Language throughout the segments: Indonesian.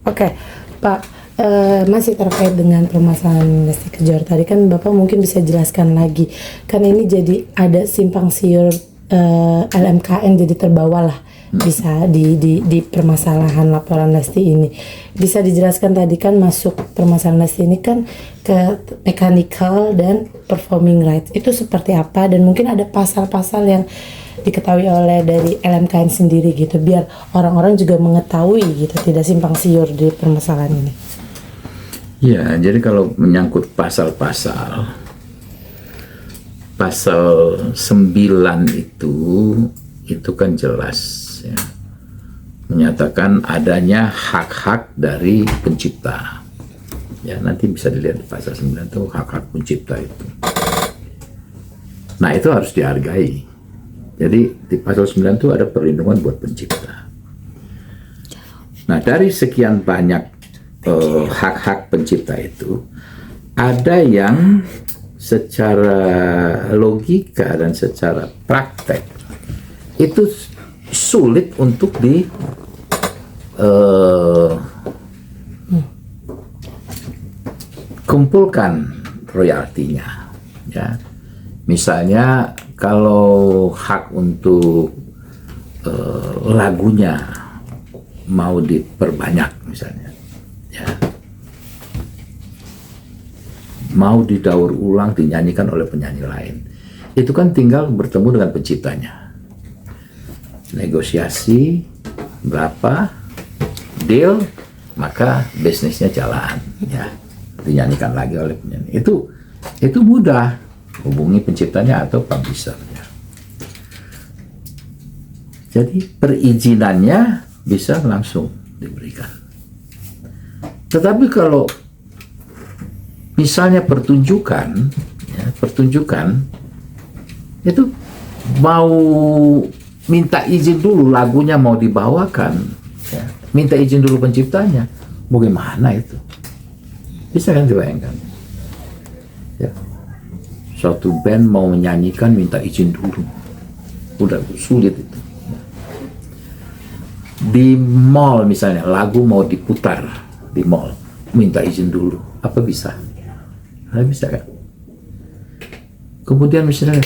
Oke, Pak, masih terkait dengan permasalahan Lesti Kejora tadi kan Bapak mungkin bisa jelaskan lagi. Kan ini jadi ada simpang siur LMKN jadi terbawa lah bisa di permasalahan laporan Lesti ini. Bisa dijelaskan tadi kan masuk permasalahan Lesti ini kan ke mechanical dan performing rights. Itu seperti apa dan mungkin ada pasal-pasal yang diketahui oleh dari LMKN sendiri gitu biar orang-orang juga mengetahui gitu tidak simpang siur di permasalahan ini. Ya, jadi kalau menyangkut pasal-pasal, pasal 9 itu kan jelas ya, menyatakan adanya hak-hak dari pencipta. Ya, nanti bisa dilihat di pasal 9 itu hak-hak pencipta itu. Nah, itu harus dihargai. Jadi di pasal 9 itu ada perlindungan buat pencipta. Nah, dari sekian banyak hak-hak pencipta itu, ada yang secara logika dan secara praktek itu sulit untuk kumpulkan royaltinya. Ya, misalnya kalau hak untuk lagunya mau diperbanyak misalnya, ya, mau didaur ulang dinyanyikan oleh penyanyi lain, itu kan tinggal bertemu dengan penciptanya, negosiasi berapa, deal, maka bisnisnya jalan, ya, dinyanyikan lagi oleh penyanyi. Itu mudah, hubungi penciptanya atau publishernya. Jadi perizinannya bisa langsung diberikan. Tetapi kalau misalnya pertunjukan, ya, pertunjukan itu mau minta izin dulu, lagunya mau dibawakan, ya, minta izin dulu penciptanya, bagaimana itu? Bisa kan dibayangkan? Ya, suatu band mau menyanyikan minta izin dulu, udah sulit itu. Di mall misalnya, lagu mau diputar di mall, minta izin dulu, apa bisa? Nggak bisa kan? Kemudian misalnya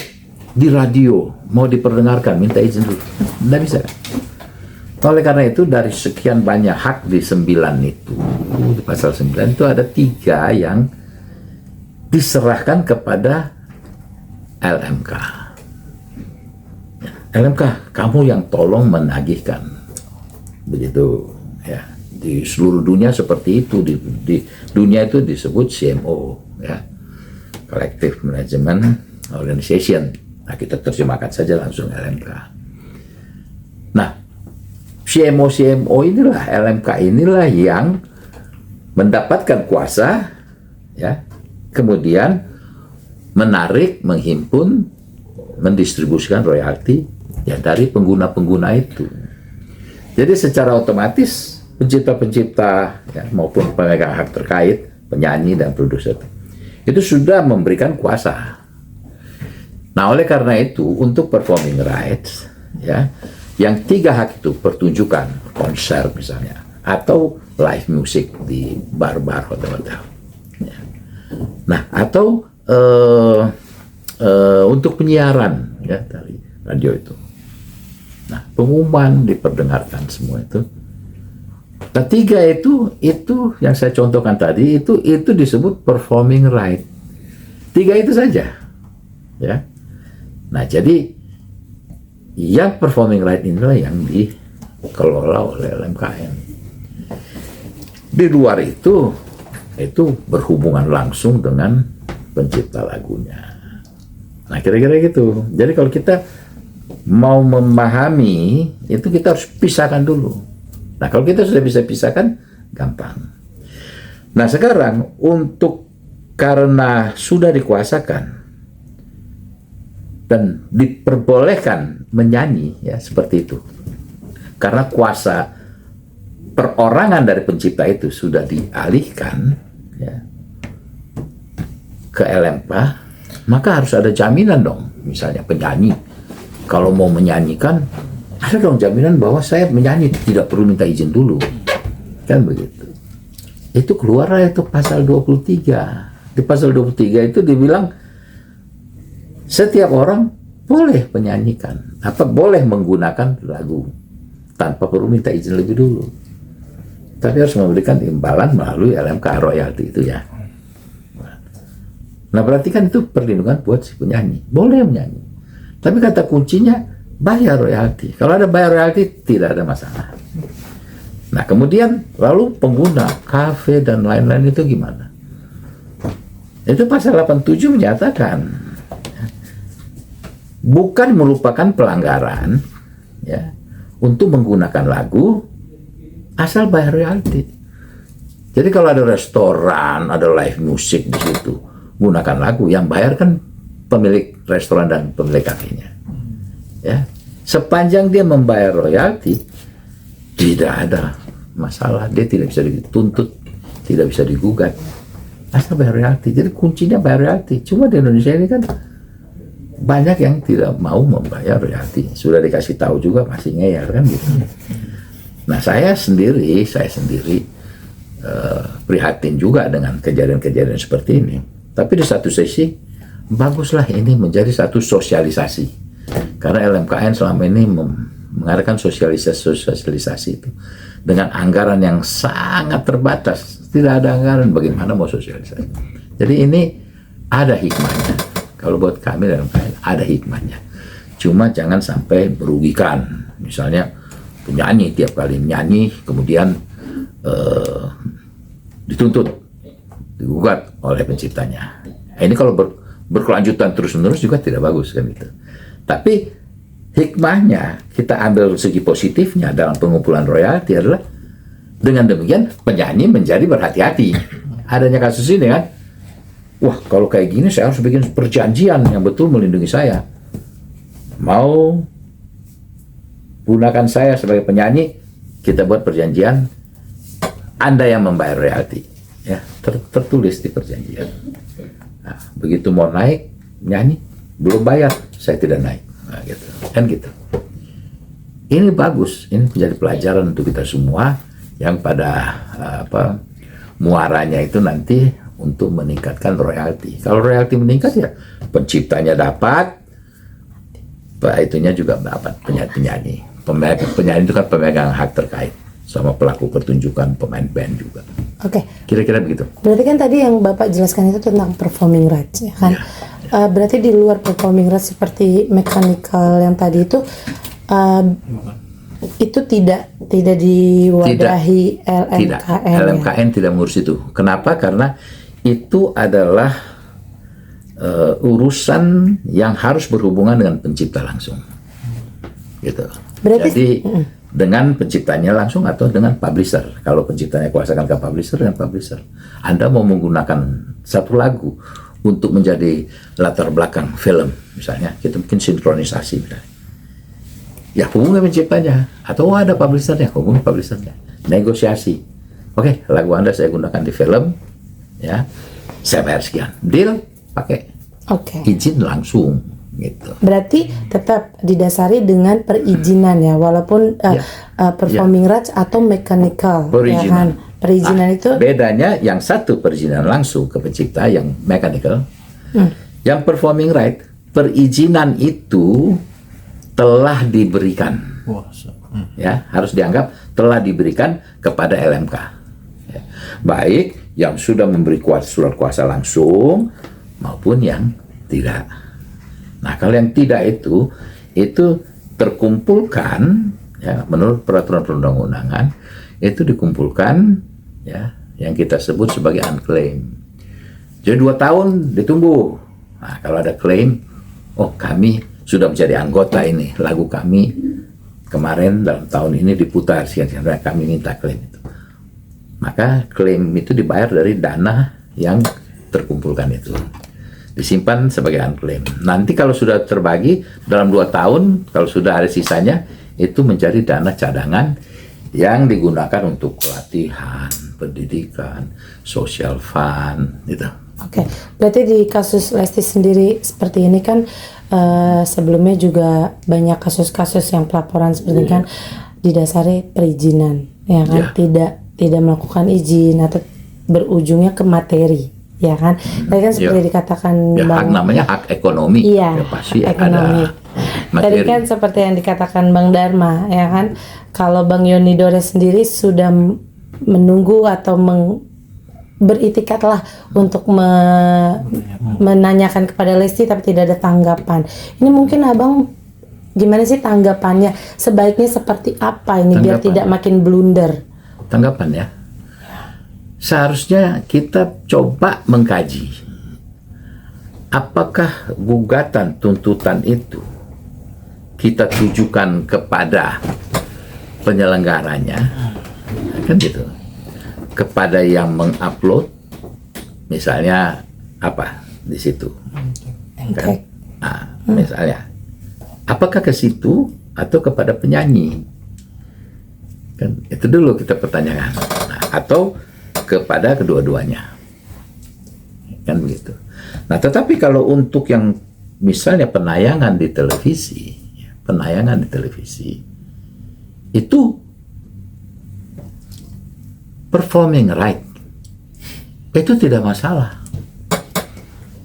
di radio mau diperdengarkan, minta izin dulu, nggak bisa kan? Oleh karena itu dari sekian banyak hak di 9 itu, di pasal 9 itu ada 3 yang diserahkan kepada LMK. LMK, kamu yang tolong menagihkan. Begitu ya, di seluruh dunia seperti itu, di dunia itu disebut CMO, ya, Collective Management Organization. Nah, kita terjemahkan saja langsung LMK. Nah, CMO inilah, LMK inilah yang mendapatkan kuasa, ya, kemudian menarik, menghimpun, mendistribusikan royalti, ya, dari pengguna-pengguna itu. Jadi secara otomatis pencipta-pencipta, ya, maupun pemegang hak terkait, penyanyi dan produser itu sudah memberikan kuasa. Nah, oleh karena itu untuk performing rights, ya, yang 3 hak itu, pertunjukan, konser misalnya, atau live music di bar-bar, hotel-hotel, ya. Nah, atau untuk penyiaran, ya, dari radio itu. Nah, pengumuman diperdengarkan semua itu. Nah, 3 itu yang saya contohkan tadi itu disebut performing right. 3 itu saja, ya. Nah, jadi yang performing right inilah yang dikelola oleh LMKN. Di luar itu berhubungan langsung dengan pencipta lagunya. Nah, kira-kira gitu. Jadi kalau kita mau memahami itu, kita harus pisahkan dulu. Nah, kalau kita sudah bisa pisahkan, gampang. Nah, sekarang karena sudah dikuasakan dan diperbolehkan menyanyi, ya, seperti itu, karena kuasa perorangan dari pencipta itu sudah dialihkan, ya, ke LMK, maka harus ada jaminan dong. Misalnya penyanyi kalau mau menyanyikan, ada dong jaminan bahwa saya menyanyi tidak perlu minta izin dulu. Kan begitu. Itu keluar itu pasal 23. Di pasal 23 itu dibilang setiap orang boleh menyanyikan, boleh menggunakan lagu tanpa perlu minta izin lebih dulu. Tapi harus memberikan imbalan melalui LMK royalti itu ya. Nah berarti kan itu perlindungan buat si penyanyi, boleh menyanyi. Tapi kata kuncinya bayar royalti. Kalau ada bayar royalti tidak ada masalah. Nah kemudian lalu pengguna kafe dan lain-lain itu gimana? Itu pasal 87 menyatakan bukan merupakan pelanggaran ya untuk menggunakan lagu asal bayar royalti. Jadi kalau ada restoran, ada live music di situ, gunakan lagu, yang bayar kan pemilik restoran dan pemilik kafenya. Ya, sepanjang dia membayar royalti, tidak ada masalah. Dia tidak bisa dituntut, tidak bisa digugat, asal bayar royalti. Jadi kuncinya bayar royalti. Cuma di Indonesia ini kan banyak yang tidak mau membayar royalti. Sudah dikasih tahu juga masih ngeyel kan gitu. Nah saya sendiri prihatin juga dengan kejadian-kejadian seperti ini. Tapi di satu sisi baguslah ini menjadi satu sosialisasi. Karena LMKN selama ini mengadakan sosialisasi itu dengan anggaran yang sangat terbatas. Tidak ada anggaran, bagaimana mau sosialisasi. Jadi ini ada hikmahnya. Kalau buat kami LMKN ada hikmahnya. Cuma jangan sampai merugikan. Misalnya penyanyi tiap kali menyanyi kemudian dituntut, digugat oleh penciptanya. Ini kalau berkelanjutan terus-menerus juga tidak bagus kan itu. Tapi hikmahnya kita ambil segi positifnya dalam pengumpulan royalti adalah dengan demikian penyanyi menjadi berhati-hati. Adanya kasus ini kan, wah kalau kayak gini saya harus bikin perjanjian yang betul melindungi saya. Mau gunakan saya sebagai penyanyi, kita buat perjanjian, Anda yang membayar royalti, ya tertulis di perjanjian. Nah, begitu mau naik nyanyi, belum bayar, saya tidak naik, nah, gitu, kan gitu. Ini bagus, ini menjadi pelajaran untuk kita semua yang pada muaranya itu nanti untuk meningkatkan royalti. Kalau royalti meningkat ya penciptanya dapat, itunya juga dapat penyanyi. Penyanyi itu kan pemegang hak terkait sama pelaku pertunjukan, pemain band juga. Oke. Kira-kira begitu. Berarti kan tadi yang Bapak jelaskan itu tentang performing rights, ya kan? Ya. Berarti di luar performing rights seperti mechanical yang tadi itu tidak diwadahi LMKN. Tidak. LMKN tidak mengurus itu. Kenapa? Karena itu adalah urusan yang harus berhubungan dengan pencipta langsung. Gitu. Berarti, jadi dengan penciptanya langsung atau dengan publisher. Kalau penciptanya kuasakan ke publisher, dengan publisher. Anda mau menggunakan satu lagu untuk menjadi latar belakang film, misalnya, kita bikin sinkronisasi, misalnya. Ya hubungi penciptanya, atau ada publishernya, hubungi publishernya, negosiasi. Oke, lagu Anda saya gunakan di film, ya, saya bayar sekian, deal, pakai, izin langsung. Gitu. Berarti tetap didasari dengan perizinan ya, walaupun performing rights atau mechanical. Perizinan. Ya kan? Perizinan itu bedanya, yang satu perizinan langsung ke pencipta, yang mechanical, yang performing right, perizinan itu telah diberikan, ya harus dianggap telah diberikan kepada LMK, ya. Baik yang sudah memberi surat kuasa langsung maupun yang tidak. Nah, kalau yang tidak itu terkumpulkan, ya, menurut peraturan perundang-undangan, itu dikumpulkan, ya, yang kita sebut sebagai unclaimed. Jadi 2 tahun ditunggu. Nah, kalau ada klaim, oh kami sudah menjadi anggota ini, lagu kami kemarin dalam tahun ini diputar, sekian kami minta klaim itu. Maka klaim itu dibayar dari dana yang terkumpulkan itu. Disimpan sebagai unclaimed. Nanti kalau sudah terbagi dalam 2 tahun, kalau sudah ada sisanya, itu menjadi dana cadangan yang digunakan untuk pelatihan, pendidikan, social fund, gitu. Oke. Berarti di kasus Lesti sendiri seperti ini kan sebelumnya juga banyak kasus-kasus yang pelaporan seperti ini kan didasari perizinan, ya kan? Tidak tidak melakukan izin atau berujungnya ke materi, ya kan? Tadi kan seperti dikatakan Ya, hak Bang, namanya hak ekonomi. iya, Ya, pasti hak ekonomi. ada Tadi materi. kan seperti yang dikatakan Bang Dharma, ya kan? Kalau Bang Yoni Dores sendiri sudah menunggu atau beritikadlah untuk menanyakan kepada Lesti tapi tidak ada tanggapan. Ini mungkin Abang gimana sih tanggapannya? Sebaiknya seperti apa ini biar Tanggapan. tidak makin blunder? Tanggapan ya. Seharusnya kita coba mengkaji apakah gugatan tuntutan itu kita tujukan kepada penyelenggaranya, kan gitu, kepada yang mengupload, misalnya apa di situ, kan? Oke. Nah, misalnya, apakah ke situ atau kepada penyanyi? Kan itu dulu kita pertanyakan. Nah, atau kepada kedua-duanya, kan begitu. Nah, tetapi kalau untuk yang misalnya penayangan di televisi itu performing right, itu tidak masalah.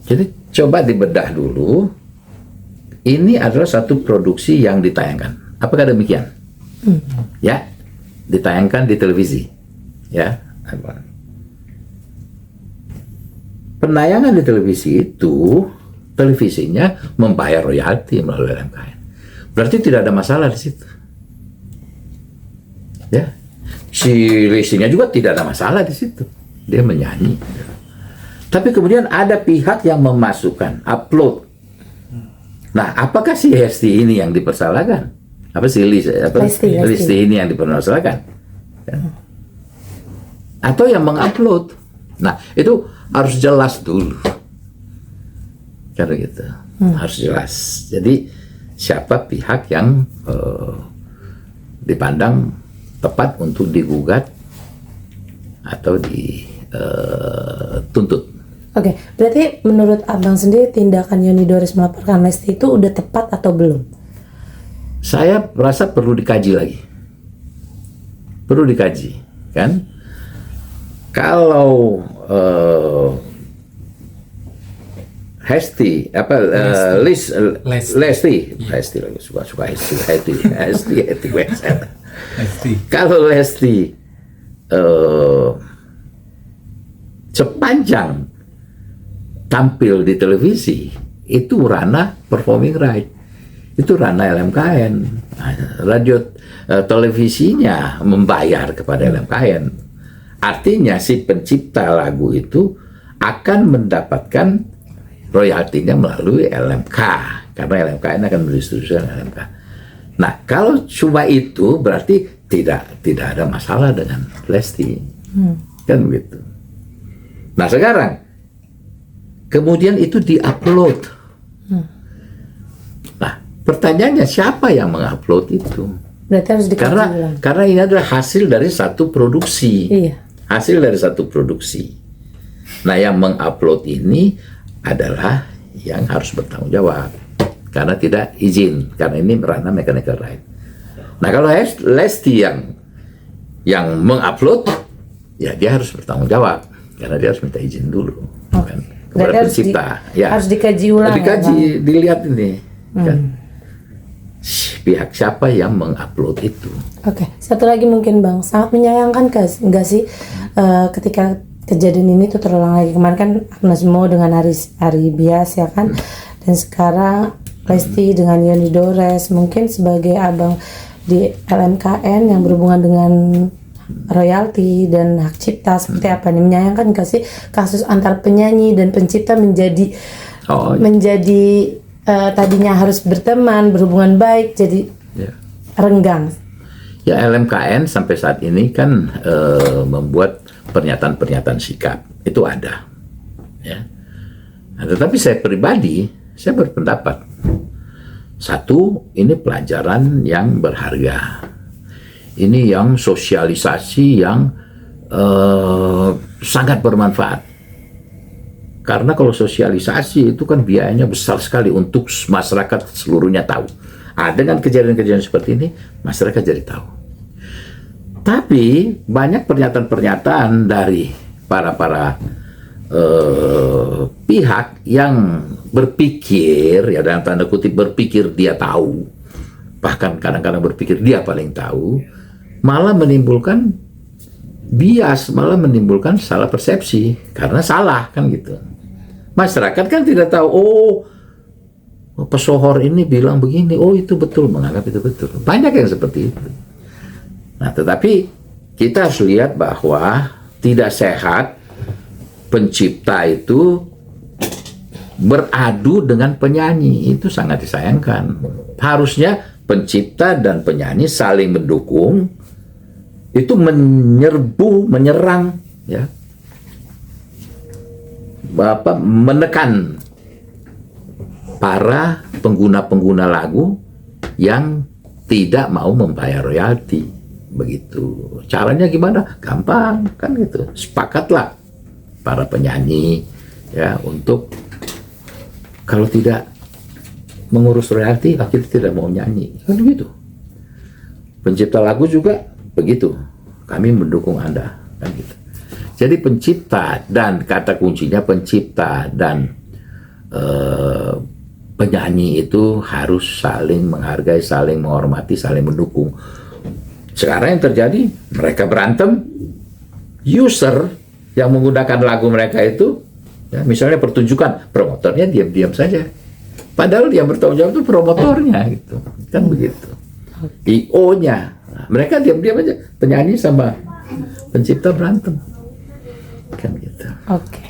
Jadi coba dibedah dulu, ini adalah satu produksi yang ditayangkan. Apakah demikian? Ya, ditayangkan di televisi. Ya, penayangan di televisi itu, televisinya membayar royalti melalui LMKN. Berarti tidak ada masalah di situ. Ya, si listinya juga tidak ada masalah di situ. Dia menyanyi. Tapi kemudian ada pihak yang memasukkan, upload. Nah, apakah si Hesti ini yang dipersalahkan? Apa si Lesti ini yang dipermasalahkan? Ya. Atau yang mengupload? Nah, itu harus jelas dulu. Karena gitu, harus jelas. Jadi siapa pihak yang dipandang tepat untuk digugat atau dituntut. Oke, berarti menurut Abang sendiri tindakan Yoni Dores melaporkan Lesti itu udah tepat atau belum? Saya rasa perlu dikaji lagi. Perlu dikaji, kan? Kalau Hesti Lesti lagi suka Hesti kalau Lesti sepanjang tampil di televisi itu ranah performing right, itu ranah LMKN. Radio televisinya membayar kepada LMKN, artinya si pencipta lagu itu akan mendapatkan royaltinya melalui LMK, karena LMKN akan mendistribusikan LMK. Nah, kalau cuma itu berarti tidak ada masalah dengan Lesti, kan begitu. Nah, sekarang kemudian itu diupload. Nah, pertanyaannya siapa yang mengupload itu? Berarti harus dikaji ulang. Karena ini adalah hasil dari satu produksi. Iya. Hasil dari satu produksi. Nah, yang mengupload ini adalah yang harus bertanggung jawab karena tidak izin, karena ini ranah mechanical right. Nah, kalau Lesti yang mengupload, ya dia harus bertanggung jawab karena dia harus minta izin dulu kan, kepada pencipta. Harus dikaji ulang. Dikaji, dilihat ini kan pihak siapa yang mengupload itu. Oke, satu lagi mungkin Bang, sangat menyayangkan enggak sih ketika kejadian ini tuh terulang lagi. Kemarin kan Agnes Mo dengan Ari Bias, ya kan, dan sekarang Lesti dengan Yoni Dores. Mungkin sebagai Abang di LMKN yang berhubungan dengan royalti dan hak cipta, seperti apa nih, menyayangkan nggak sih kasus antar penyanyi dan pencipta menjadi tadinya harus berteman, berhubungan baik, jadi renggang. Ya, LMKN sampai saat ini kan membuat pernyataan-pernyataan sikap itu ada, ya. Nah, tetapi saya pribadi, saya berpendapat, satu, ini pelajaran yang berharga, ini yang sosialisasi yang sangat bermanfaat. Karena kalau sosialisasi itu kan biayanya besar sekali untuk masyarakat seluruhnya tahu. Dengan kejadian-kejadian seperti ini, masyarakat jadi tahu. Tapi banyak pernyataan-pernyataan dari para pihak yang berpikir, ya dalam tanda kutip berpikir dia tahu, bahkan kadang-kadang berpikir dia paling tahu, malah menimbulkan bias, malah menimbulkan salah persepsi karena salah kan gitu. Masyarakat kan tidak tahu, oh pesohor ini bilang begini, oh itu betul, menganggap itu betul. Banyak yang seperti itu. Nah, tetapi kita harus lihat bahwa tidak sehat pencipta itu beradu dengan penyanyi. Itu sangat disayangkan. Harusnya pencipta dan penyanyi saling mendukung, itu menyerang, ya, Bapak menekan para pengguna-pengguna lagu yang tidak mau membayar royalti. Begitu. Caranya gimana? Gampang, kan gitu. Sepakatlah para penyanyi, ya, untuk kalau tidak mengurus royalti, kita tidak mau nyanyi. Kan begitu. Pencipta lagu juga begitu. Kami mendukung Anda, kan gitu. Jadi pencipta, dan kata kuncinya pencipta dan penyanyi itu harus saling menghargai, saling menghormati, saling mendukung. Sekarang yang terjadi, mereka berantem, user yang menggunakan lagu mereka itu, ya, misalnya pertunjukan, promotornya diam-diam saja. Padahal yang bertanggung jawab itu promotornya, gitu. Kan begitu. IO-nya, nah, mereka diam-diam aja, penyanyi sama pencipta berantem. Kan gitu. Oke.